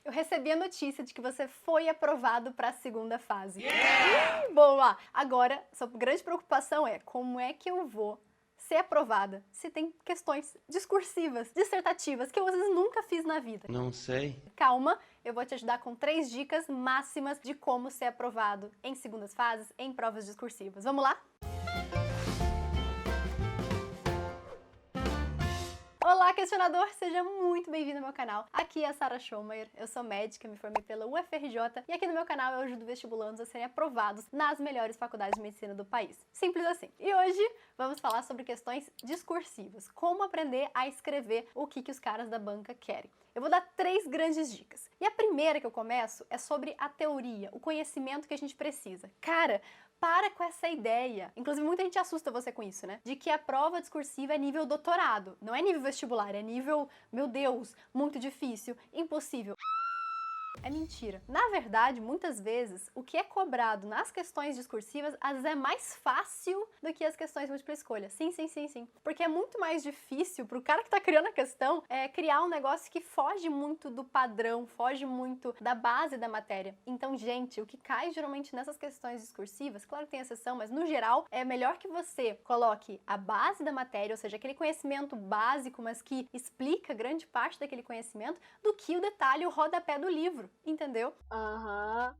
eu recebi a notícia de que você foi aprovado para a segunda fase. Bom, lá. Agora, sua grande preocupação é como é que eu vou ser aprovada se tem questões discursivas, dissertativas, que eu às vezes nunca fiz na vida. Não sei. Calma, eu vou te ajudar com 3 dicas máximas de como ser aprovado em segundas fases, em provas discursivas. Vamos lá? Olá, questionador! Seja muito bem-vindo ao meu canal. Aqui é a Sara Schomayer, eu sou médica, me formei pela UFRJ e aqui no meu canal eu ajudo vestibulandos a serem aprovados nas melhores faculdades de medicina do país. Simples assim. E hoje vamos falar sobre questões discursivas, como aprender a escrever o que os caras da banca querem. Eu vou dar 3 grandes dicas. E a primeira que eu começo é sobre a teoria, o conhecimento que a gente precisa. Cara, para com essa ideia. Inclusive, muita gente assusta você com isso, né? De que a prova discursiva é nível doutorado. Não é nível vestibular, é nível, meu Deus, muito difícil, impossível. É mentira. Na verdade, muitas vezes, o que é cobrado nas questões discursivas, às vezes é mais fácil do que as questões múltipla escolha. Sim. Porque é muito mais difícil pro cara que tá criando a questão criar um negócio que foge muito do padrão, foge muito da base da matéria. Então, gente, o que cai geralmente nessas questões discursivas, claro que tem exceção, mas no geral, é melhor que você coloque a base da matéria, ou seja, aquele conhecimento básico, mas que explica grande parte daquele conhecimento, do que o detalhe, o rodapé do livro. Entendeu?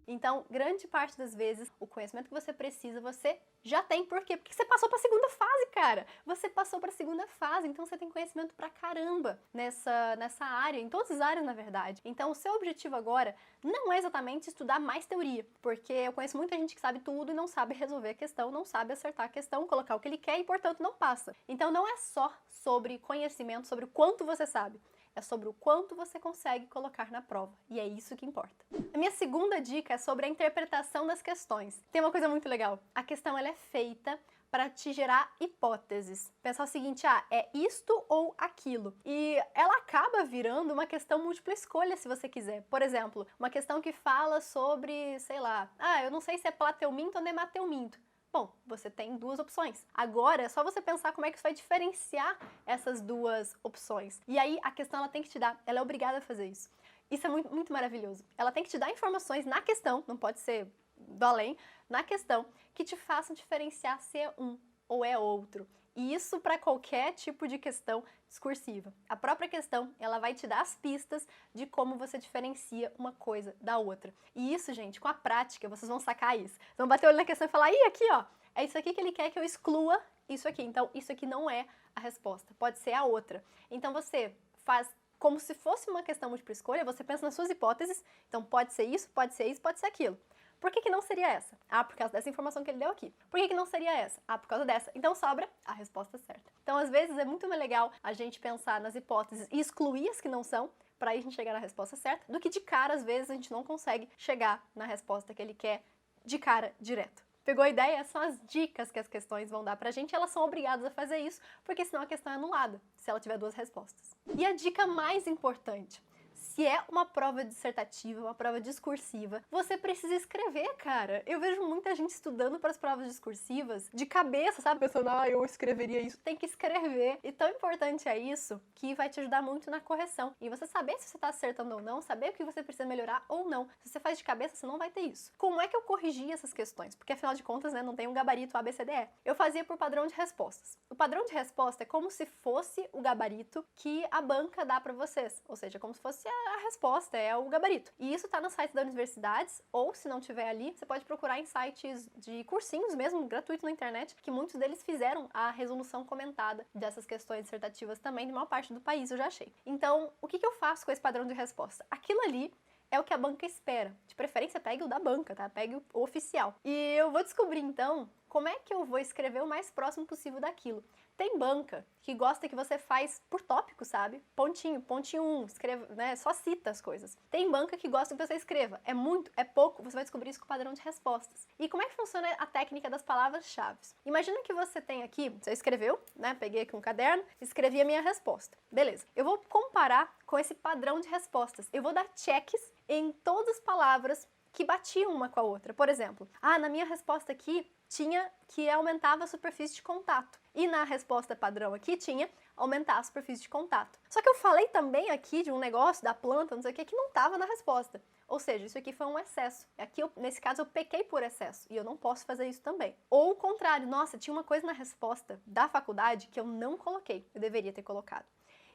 Então, grande parte das vezes, o conhecimento que você precisa, você já tem. Por quê? Porque você passou pra segunda fase, cara. Você passou pra segunda fase, então você tem conhecimento pra caramba nessa área, em todas as áreas, na verdade. Então, o seu objetivo agora não é exatamente estudar mais teoria, porque eu conheço muita gente que sabe tudo e não sabe resolver a questão, não sabe acertar a questão, colocar o que ele quer e, portanto, não passa. Então, não é só sobre conhecimento, sobre o quanto você sabe. É sobre o quanto você consegue colocar na prova. E é isso que importa. A minha segunda dica é sobre a interpretação das questões. Tem uma coisa muito legal. A questão ela é feita para te gerar hipóteses. Pensar o seguinte, é isto ou aquilo. E ela acaba virando uma questão múltipla escolha, se você quiser. Por exemplo, uma questão que fala sobre, sei lá, eu não sei se é plateuminto ou nemateuminto. Bom, você tem 2 opções. Agora é só você pensar como é que você vai diferenciar essas 2 opções. E aí a questão ela tem que te dar, ela é obrigada a fazer isso. Isso é muito, muito maravilhoso. Ela tem que te dar informações na questão, não pode ser do além, na questão, que te façam diferenciar se é um ou é outro. E isso para qualquer tipo de questão discursiva. A própria questão, ela vai te dar as pistas de como você diferencia uma coisa da outra. E isso, gente, com a prática, vocês vão sacar isso. Vocês vão bater o olho na questão e falar, aqui, ó, é isso aqui que ele quer que eu exclua isso aqui. Então, isso aqui não é a resposta, pode ser a outra. Então, você faz como se fosse uma questão múltipla escolha, você pensa nas suas hipóteses, então pode ser isso, pode ser isso, pode ser aquilo. Por que não seria essa? Por causa dessa informação que ele deu aqui. Por que não seria essa? Por causa dessa. Então sobra a resposta certa. Então, às vezes, é muito mais legal a gente pensar nas hipóteses e excluir as que não são, para aí a gente chegar na resposta certa, do que de cara, às vezes, a gente não consegue chegar na resposta que ele quer de cara, direto. Pegou a ideia? Essas são as dicas que as questões vão dar pra gente, elas são obrigadas a fazer isso, porque senão a questão é anulada, se ela tiver 2 respostas. E a dica mais importante: se é uma prova dissertativa, uma prova discursiva, você precisa escrever, cara. Eu vejo muita gente estudando para as provas discursivas de cabeça, sabe? Pensando, eu escreveria isso. Tem que escrever. E tão importante é isso que vai te ajudar muito na correção. E você saber se você está acertando ou não, saber o que você precisa melhorar ou não. Se você faz de cabeça, você não vai ter isso. Como é que eu corrigia essas questões? Porque afinal de contas, né, não tem um gabarito ABCDE. Eu fazia por padrão de respostas. O padrão de resposta é como se fosse o gabarito que a banca dá para vocês. Ou seja, como se fosse a resposta, é o gabarito. E isso tá no site das universidades, ou se não tiver ali, você pode procurar em sites de cursinhos mesmo, gratuito na internet, que muitos deles fizeram a resolução comentada dessas questões dissertativas também, de maior parte do país, eu já achei. Então, o que eu faço com esse padrão de resposta? Aquilo ali é o que a banca espera. De preferência, pegue o da banca, tá? Pegue o oficial. E eu vou descobrir, então, como é que eu vou escrever o mais próximo possível daquilo. Tem banca que gosta que você faz por tópico, sabe? Pontinho, pontinho 1, escreva, né? Só cita as coisas. Tem banca que gosta que você escreva. É muito, é pouco, você vai descobrir isso com o padrão de respostas. E como é que funciona a técnica das palavras-chave? Imagina que você tem aqui, você escreveu, né? Peguei aqui um caderno, escrevi a minha resposta. Beleza. Eu vou comparar com esse padrão de respostas. Eu vou dar checks em todas as palavras que batiam uma com a outra. Por exemplo, na minha resposta aqui tinha que aumentava a superfície de contato. E na resposta padrão aqui tinha aumentar a superfície de contato. Só que eu falei também aqui de um negócio da planta, não sei o que não estava na resposta. Ou seja, isso aqui foi um excesso. Aqui, nesse caso, eu pequei por excesso e eu não posso fazer isso também. Ou o contrário, nossa, tinha uma coisa na resposta da faculdade que eu não coloquei, eu deveria ter colocado.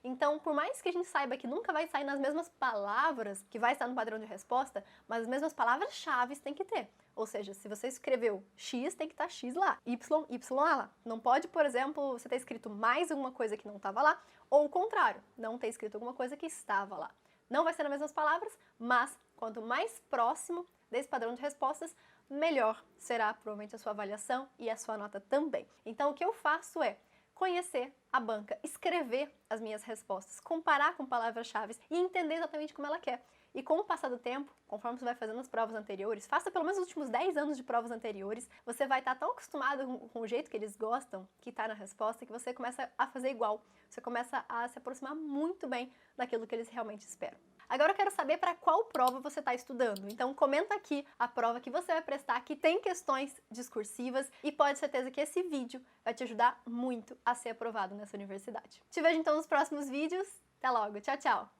Então, por mais que a gente saiba que nunca vai sair nas mesmas palavras que vai estar no padrão de resposta, mas as mesmas palavras-chave tem que ter. Ou seja, se você escreveu X, tem que estar X lá, Y, Y lá. Não pode, por exemplo, você ter escrito mais alguma coisa que não estava lá, ou o contrário, não ter escrito alguma coisa que estava lá. Não vai ser nas mesmas palavras, mas quanto mais próximo desse padrão de respostas, melhor será provavelmente a sua avaliação e a sua nota também. Então, o que eu faço é conhecer a banca, escrever as minhas respostas, comparar com palavras-chave e entender exatamente como ela quer. E com o passar do tempo, conforme você vai fazendo as provas anteriores, faça pelo menos os últimos 10 anos de provas anteriores, você vai estar tão acostumado com o jeito que eles gostam, que está na resposta, que você começa a fazer igual. Você começa a se aproximar muito bem daquilo que eles realmente esperam. Agora eu quero saber para qual prova você está estudando. Então comenta aqui a prova que você vai prestar, que tem questões discursivas, e pode ter certeza que esse vídeo vai te ajudar muito a ser aprovado nessa universidade. Te vejo então nos próximos vídeos. Até logo. Tchau, tchau!